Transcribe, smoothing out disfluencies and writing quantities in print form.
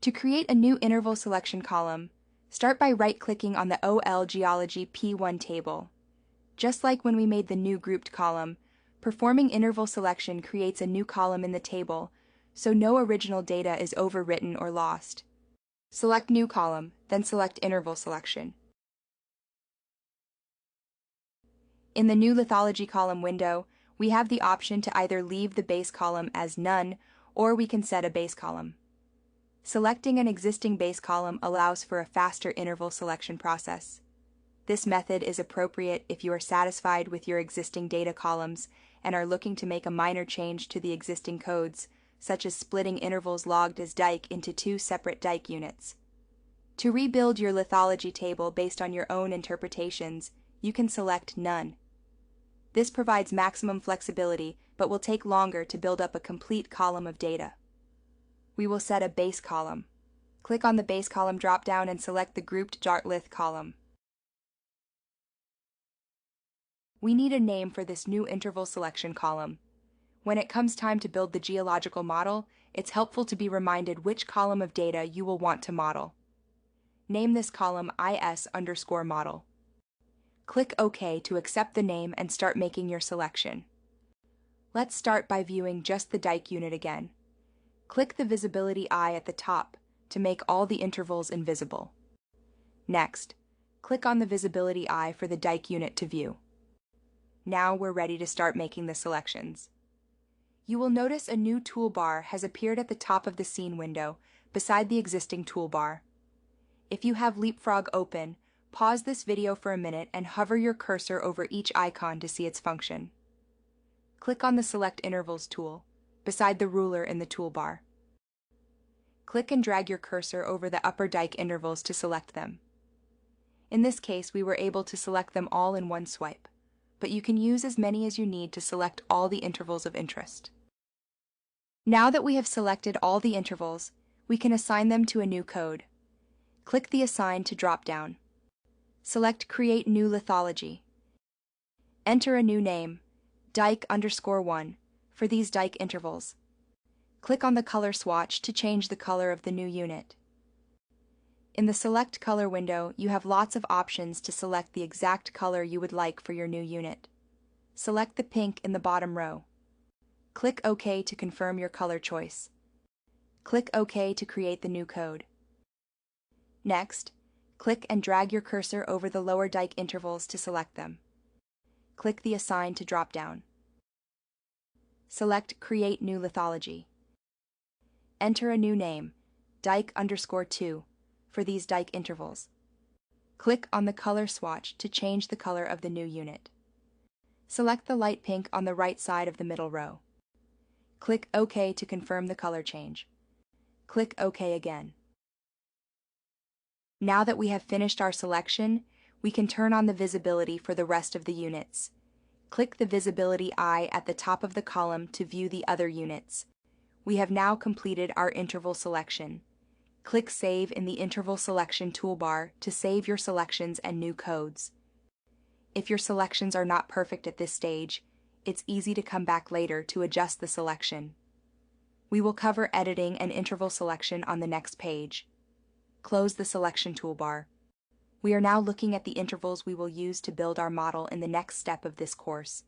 To create a new interval selection column, start by right-clicking on the OL Geology P1 table. Just like when we made the new grouped column, performing interval selection creates a new column in the table, so no original data is overwritten or lost. Select New Column, then select Interval Selection. In the New Lithology column window, we have the option to either leave the base column as None, or we can set a base column. Selecting an existing base column allows for a faster interval selection process. This method is appropriate if you are satisfied with your existing data columns and are looking to make a minor change to the existing codes, such as splitting intervals logged as dike into two separate dike units. To rebuild your lithology table based on your own interpretations, you can select None. This provides maximum flexibility, but will take longer to build up a complete column of data. We will set a base column. Click on the base column drop-down and select the grouped Dartlith column. We need a name for this new interval selection column. When it comes time to build the geological model, it's helpful to be reminded which column of data you will want to model. Name this column IS_model. Click OK to accept the name and start making your selection. Let's start by viewing just the dike unit again. Click the visibility eye at the top to make all the intervals invisible. Next, click on the visibility eye for the dike unit to view. Now we're ready to start making the selections. You will notice a new toolbar has appeared at the top of the scene window beside the existing toolbar. If you have Leapfrog open, pause this video for a minute and hover your cursor over each icon to see its function. Click on the Select Intervals tool, beside the ruler in the toolbar. Click and drag your cursor over the upper dike intervals to select them. In this case, we were able to select them all in one swipe, but you can use as many as you need to select all the intervals of interest. Now that we have selected all the intervals, we can assign them to a new code. Click the Assign to drop-down. Select Create New Lithology. Enter a new name, dike_1, for these dike intervals. Click on the color swatch to change the color of the new unit. In the Select Color window, you have lots of options to select the exact color you would like for your new unit. Select the pink in the bottom row. Click OK to confirm your color choice. Click OK to create the new code. Next, click and drag your cursor over the lower dike intervals to select them. Click the Assign to drop-down. Select Create New Lithology. Enter a new name, dike_2, for these dike intervals. Click on the color swatch to change the color of the new unit. Select the light pink on the right side of the middle row. Click OK to confirm the color change. Click OK again. Now that we have finished our selection, we can turn on the visibility for the rest of the units. Click the visibility eye at the top of the column to view the other units. We have now completed our interval selection. Click Save in the Interval Selection toolbar to save your selections and new codes. If your selections are not perfect at this stage, it's easy to come back later to adjust the selection. We will cover editing and interval selection on the next page. Close the Selection toolbar. We are now looking at the intervals we will use to build our model in the next step of this course.